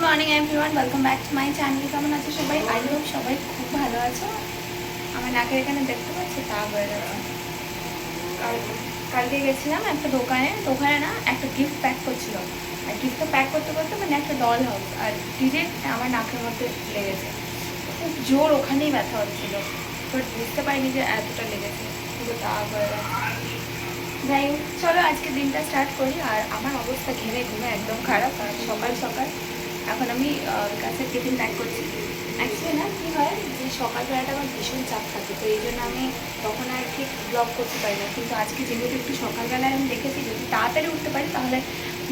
Morning everyone, welcome back to my channel. কেমন আছো সবাই? আই হোপ সবাই খুব ভালো আছো। আমার নাকের এখানে দেখতে পাচ্ছি তা হয়ে গেছে। কালকে গেছিলাম একটা দোকানে না একটা গিফট প্যাক করছিল। আর গিফটটা প্যাক করতে করতে মানে একটা ডল হাউস আর ডিরেক্ট আমার নাকের মধ্যে লেগেছে। খুব জোর ওখানেই ব্যথা হচ্ছিল, বাট বুঝতে পারিনি যে এতটা লেগেছে, পুরো দাগ হয়ে গেছে। যাই হোক, চলো আজকে দিনটা স্টার্ট করি। আর আমার অবস্থা ঘেমে ঘুমে একদম খারাপ। আর সকাল সকাল এখন আমি কাছে টিফিন প্যাক করছি। অ্যাকচুয়ালি না কী হয় যে সকালবেলাটা আমার ভীষণ চাপ থাকে, তো এই জন্য আমি তখন আর ঠিক ব্লগ করতে পারি না। কিন্তু আজকে যেহেতু একটু সকালবেলায় আমি দেখেছি যদি তাড়াতাড়ি উঠতে পারি তাহলে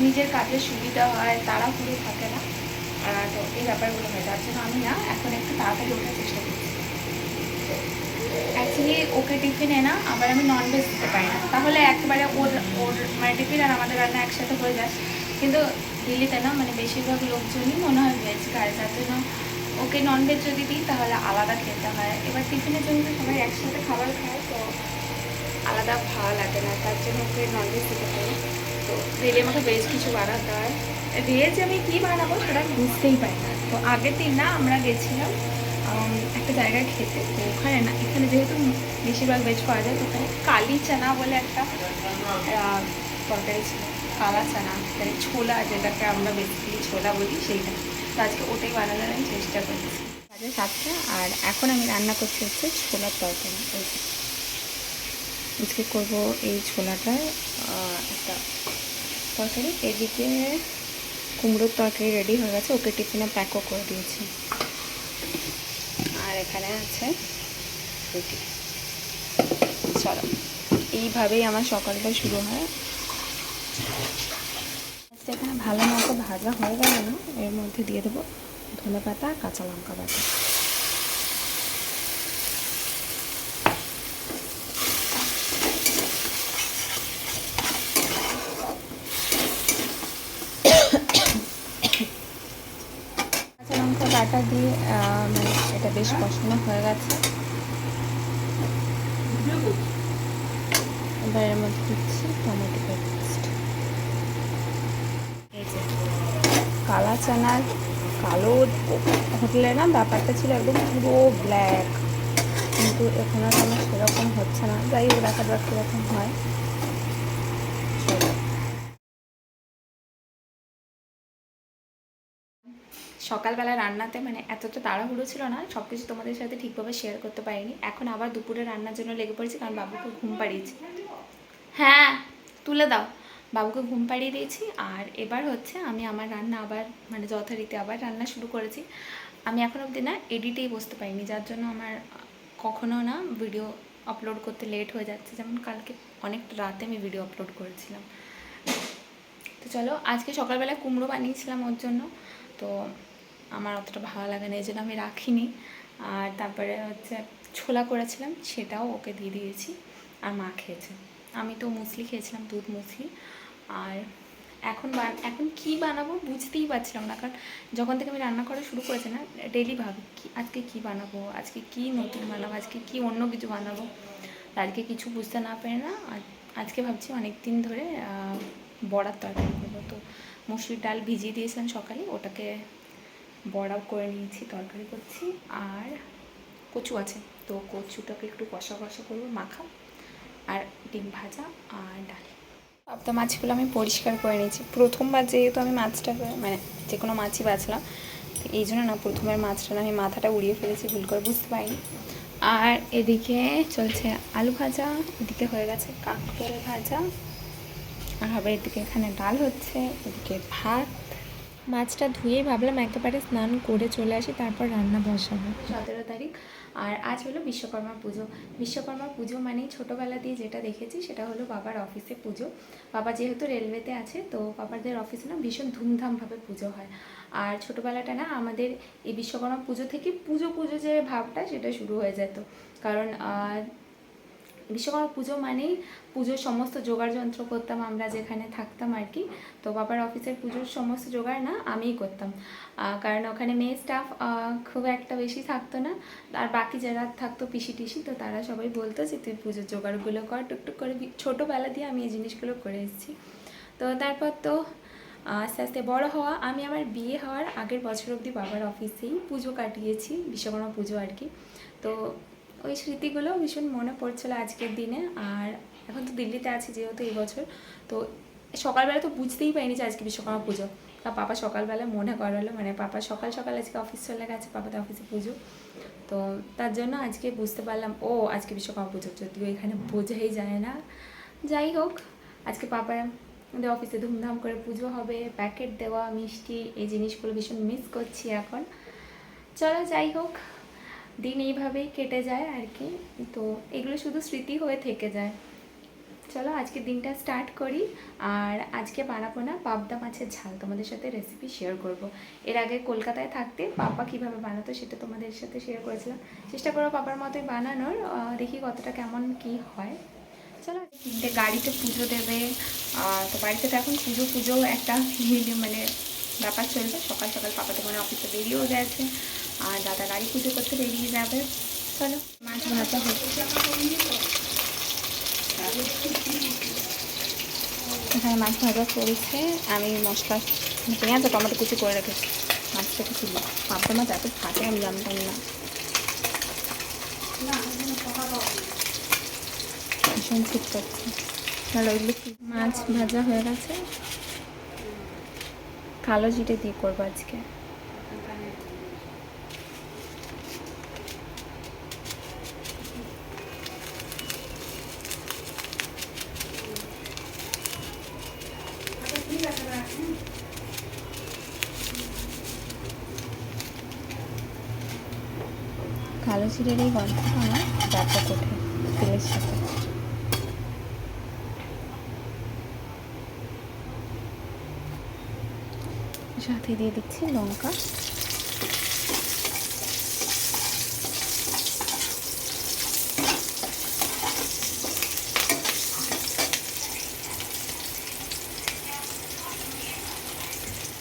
নিজের কাজের সুবিধা হয়, তাড়াহুড়ো থাকে না। তো এই ব্যাপারগুলো হয়, যার জন্য আমি না এখন একটু তাড়াতাড়ি ওঠার চেষ্টা করছি। অ্যাকচুয়ালি ওকে টিফিনে না আবার আমি ননভেজ দিতে পারি না, তাহলে একেবারে ওর ওর মানে টিফিন আর আমাদের রান্না একসাথে হয়ে যায়। কিন্তু দিল্লিতে না মানে বেশিরভাগ লোকজনই মনে হয় ভেজ খায়, যার জন্য ওকে ননভেজ যদি দিই তাহলে আলাদা খেতে হয়। এবার টিফিনের জন্য তো সবাই একসাথে খাবার খায়, তো আলাদা ভালো লাগে না, তার জন্য ওকে ননভেজ দিতে পারি। তো ডেলি আমাকে ভেজ কিছু বানাতে হয়। ভেজ আমি কী বানাবো সেটা আমি বুঝতেই পারি না। তো আগের দিন না আমরা গেছিলাম একটা জায়গায় খেতে, তো ওখানে না এখানে যেহেতু বেশিরভাগ ভেজ পাওয়া যায়, তো ওখানে কালি চানা বলে একটা তরকারি ছিল। কালা চানা মানে ছোলা, যেটাকে আমরা বেসিক্যালি ছোলা বলি, সেইটা। তো আজকে ওটাই বানানোর আমি চেষ্টা করছি। বাজে 7টা আর এখন আমি রান্না করছি হচ্ছে ছোলার তরকারি। আজকে করবো এই ছোলাটার একটা তরকারি। এদিকে কুমড়োর তরকারি রেডি হয়ে গেছে, ওকে টিফিনে প্যাকও করে দিয়েছি। আর এখানে আছে রুটি। চলো, এইভাবেই আমার সকালটা শুরু হয়। এখানে ভালো মতো ভাজা হয়ে গেল না, এর মধ্যে দিয়ে দেবো ধনেপাতা আর কাঁচা লঙ্কা বাটা। কাঁচা লঙ্কা বাটা দিয়ে মানে এটা বেশ কষানো হয়ে গেছে। এবার এর মধ্যে দিচ্ছি টমেটো পেস্ট। এই যে কালা চানার কালো হোটেলে না ব্যাপারটা ছিল একদম পুরো ব্ল্যাক, কিন্তু এখন আর আমার সেরকম হচ্ছে না। যাই হোক, দেখা যাক কীরকম হয়। সকালবেলা রান্নাতে মানে এতটা তাড়াহুড়ো ছিল না, সব কিছু তোমাদের সাথে ঠিকভাবে শেয়ার করতে পারিনি। এখন আবার দুপুরে রান্নার জন্য লেগে পড়েছি, কারণ বাবুকে ঘুম পাড়িয়েছি। হ্যাঁ, তুলে দাও। বাবুকে ঘুম পাড়িয়ে দিয়েছি। আর এবার হচ্ছে আমি আমার রান্না আবার মানে যথারীতি আবার রান্না শুরু করেছি। আমি এখন অবধি না এডিটেই বসতে পারিনি, যার জন্য আমার কখনো না ভিডিও আপলোড করতে লেট হয়ে যাচ্ছে। যেমন কালকে অনেক রাতে আমি ভিডিও আপলোড করেছিলাম। তো চলো, আজকে সকালবেলায় কুমড়ো বানিয়েছিলাম ওর জন্য, তো আমার অতটা ভালো লাগে না, এই জন্য আমি রাখিনি। আর তারপরে হচ্ছে ছোলা করেছিলাম, সেটাও ওকে দিয়ে দিয়েছি আর মা খেয়েছে। আমি তো মুসলি খেয়েছিলাম, দুধ মুসলি। আর এখন কি বানাবো বুঝতেই পারছিলাম না, কারণ যখন থেকে আমি রান্না করা শুরু করেছি না, ডেলি ভাবি আজকে কি বানাবো, আজকে কি নতুন বানাবো, আজকে কি অন্য কিছু বানাবো। আজকে কিছু বুঝতে না পারে না, আজকে ভাবছি অনেক দিন ধরে বড়ার তরকারি করবো। তো মুসুরির ডাল ভিজিয়ে দিয়েছিলাম সকালে, ওটাকে বড়াও করে নিয়েছি, তরকারি করছি। আর কচু আছে, তো কচুটাকে একটু কষা কষা করবো, মাখা। আর ডিম ভাজা আর ডাল। পাবদা মাছগুলো আমি পরিষ্কার করে নিয়েছি। প্রথমবার যেহেতু আমি মাছটাকে মানে যে কোনো মাছই বাছলাম, এই জন্য না প্রথমের মাছটা না আমি মাথাটা উড়িয়ে ফেলেছি, ভুল করে বুঝতে পারিনি। আর এদিকে চলছে আলু ভাজা, এদিকে হয়ে গেছে কাঁকরোল ভাজা, আর হবে এদিকে এখানে ডাল হচ্ছে, এদিকে ভাত। মাছটা ধুয়েই ভাবলাম একেবারে স্নান করে চলে আসি, তারপর রান্না বসাবো। 17 তারিখ আর আজ হলো বিশ্বকর্মা পুজো। বিশ্বকর্মা পুজো মানেই ছোটোবেলা দিয়ে যেটা দেখেছি সেটা হলো বাবার অফিসে পুজো। বাবা যেহেতু রেলওয়েতে আছে, তো বাবাদের অফিসে না ভীষণ ধুমধামভাবে পুজো হয়। আর ছোটোবেলাটা না আমাদের এই বিশ্বকর্মা পুজো থেকে পুজো পুজো যে ভাবটা সেটা শুরু হয়ে যেত, কারণ বিশ্বকর্মা পুজো মানেই পুজোর সমস্ত জোগাড় যন্ত্র করতাম আমরা যেখানে থাকতাম আর কি। তো বাবার অফিসের পুজোর সমস্ত জোগাড় না আমিই করতাম, কারণ ওখানে মেয়ে স্টাফ খুব একটা বেশি থাকতো না। আর বাকি যারা থাকতো পিসি টিসি, তো তারা সবাই বলতো যে তুই পুজোর জোগাড়গুলো কর টুকটুক করে। ছোটোবেলা দিয়ে আমি এই জিনিসগুলো করে এসেছি। তো তারপর তো আস্তে আস্তে বড় হওয়া। আমি আমার বিয়ে হওয়ার আগের বছর অবধি বাবার অফিসেই পুজো কাটিয়েছি, বিশ্বকর্মা পুজো আর কি। তো ওই স্মৃতিগুলো ভীষণ মনে পড়ছিল আজকের দিনে। আর এখন তো দিল্লিতে আছি যেহেতু এই বছর, তো সকালবেলা তো বুঝতেই পারিনি যে আজকে বিশ্বকর্মা পুজো। তা পাপা সকালবেলা মনে করালো, মানে পাপা সকাল সকাল আজকে অফিস চলে গেছে, পাপাদের অফিসে পুজো, তো তার জন্য আজকে বুঝতে পারলাম ও আজকে বিশ্বকর্মা পুজো, যদিও এখানে বোঝাই যায় না। যাই হোক, আজকে পাপা আমাদের অফিসে ধুমধাম করে পুজো হবে, প্যাকেট দেওয়া, মিষ্টি, এই জিনিসগুলো ভীষণ মিস করছি এখন। চলো যাই হোক, দিন এইভাবেই কেটে যায় আর কি। তো এগুলো শুধু স্মৃতি হয়ে থেকে যায়। চলো আজকে দিনটা স্টার্ট করি। আর আজকে বানাবো না পাবদা মাছের ঝাল, তোমাদের সাথে রেসিপি শেয়ার করব। এর আগে কলকাতায় থাকতে পাপা কিভাবে বানাতো সেটা তোমাদের সাথে শেয়ার করেছিলাম। চেষ্টা করো পাপার মতোই বানানোর, দেখি কতটা কেমন কি হয়। চলো, তিনটে গাড়িতে পুজো দেবে, তো বাড়িতে তো এখন পুজো একটা মানে ব্যাপার চলবে। সকাল সকাল পাপা তো মানে অফিসে বেরিয়েও গেছে, আর দাদা গাড়ি পুজো করতে বেরিয়ে যাবে। চলো, মাছ ভাজা হচ্ছে, এখানে মাছ ভাজা চলছে। আমি মশলা পেঁয়াজ আর টমেটো কুচি করে রেখেছি। মাছটা কিছু পাবদা মাছ এত ফাটে আমি জানতাম না, ভীষণ ঠিক করছে। তাহলে ওইগুলো মাছ ভাজা হয়ে গেছে, কালো জিরে দিয়ে করবো আজকে। কালো জিরের এই গন্ধটা আমার ব্যাপক ওঠে তেলের সাথে। সাথে দিয়ে দিচ্ছি লঙ্কা,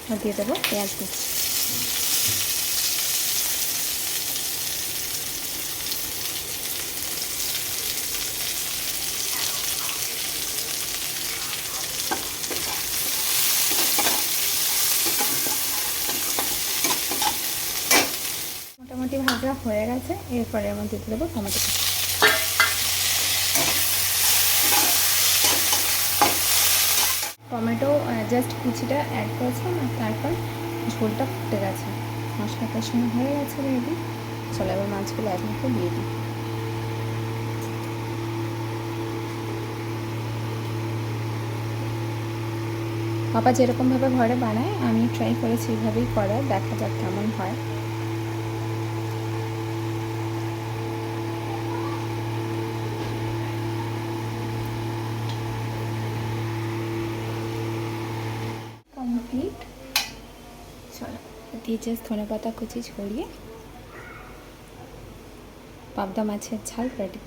আর দিয়ে দেবো পেঁয়াজ কুচি। মোটামুটি ভাজা হয়ে গেছে, এরপরে আমার দিতে দেবো টমেটো। টমেটো জাস্ট কুচিটা অ্যাড করেছি, আর তারপর ঝোলটা ফুটে গেছে, মশলা কষানো হয়ে গেছে রেডি। চলো এবার মাছগুলো এক মুখে দিয়ে দিই। পাপা যেরকমভাবে ঘরে বানায় আমি ট্রাই করেছি এইভাবেই করার, দেখা যাক কেমন হয়। কমপ্লিট। চলো দিয়ে জাস্ট ধনে পাতা কুচি ছড়িয়ে পাবদা মাছের ঝাল রেডি।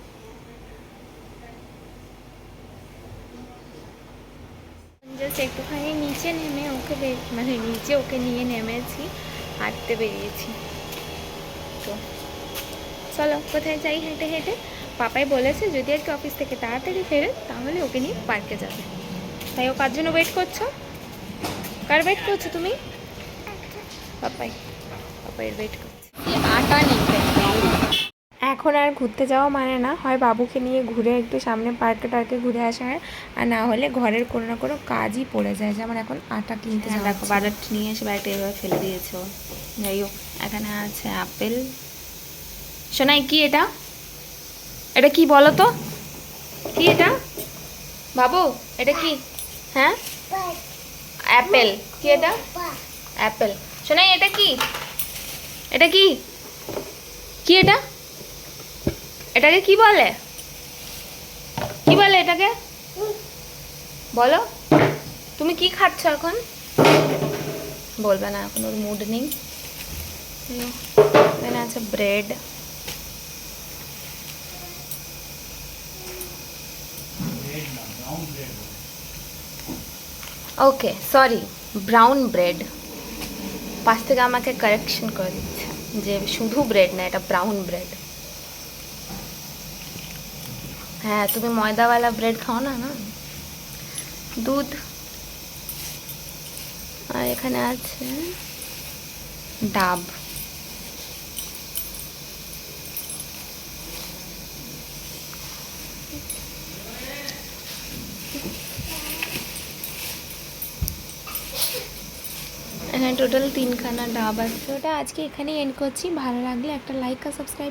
জাস্ট একটুখানি নিচে নেমে ওকে মানে নিচে ওকে নিয়ে নেমেছি, হাঁটতে বেরিয়েছি। তো চলো কোথায় যাই হেঁটে হেঁটে। পাপাই বলেছে যদি আজকে অফিস থেকে তাড়াতাড়ি ফেরে তাহলে ওকে নিয়ে পার্কে যাবে। তাই ও কার জন্য ওয়েট করছো? কার ওয়েট করছো তুমি? পাপাইয়ের ওয়েট করছে। আটা নেই এখন আর ঘুরতে যাওয়া মানে না, হয় বাবুকে নিয়ে ঘুরে একটু সামনে পার্কে টার্কে ঘুরে আসা হয়, আর না হলে ঘরের কোনো না কোনো কাজই পড়ে যায়, যেমন এখন আটা কিনতে যাওয়া। দেখো বাজার নিয়ে এসে ব্যাগটা এভাবে ফেলে দিয়েছো। যাই হোক, এখানে আছে আপেল। শোনাই কি এটা? এটা কি বলো তো? কি এটা বাবু? এটা কি? হ্যাঁ অ্যাপেল। কি এটা? অ্যাপেল। শোনাই এটা কি? এটা কি? কি এটা? এটাকে কি বলে? কি বলে এটাকে? বলো, তুমি কি খাচ্ছ এখন? বলবে না, এখন ওর মুড নেই। এখানে আছে bread, okay sorry brown bread. পাশ থেকে আমাকে কারেকশন করে দিচ্ছে যে শুধু ব্রেড না, এটা ব্রাউন ব্রেড। হ্যাঁ তুমি ময়দাওয়ালা ব্রেড খাও না। না দুধ, আর এখানে আছে ডাব। এখানে টোটাল 3খানা ডাব আছে। ওটা আজকে এখানেই এন্ড করছি। ভালো লাগলে একটা লাইক আর সাবস্ক্রাইব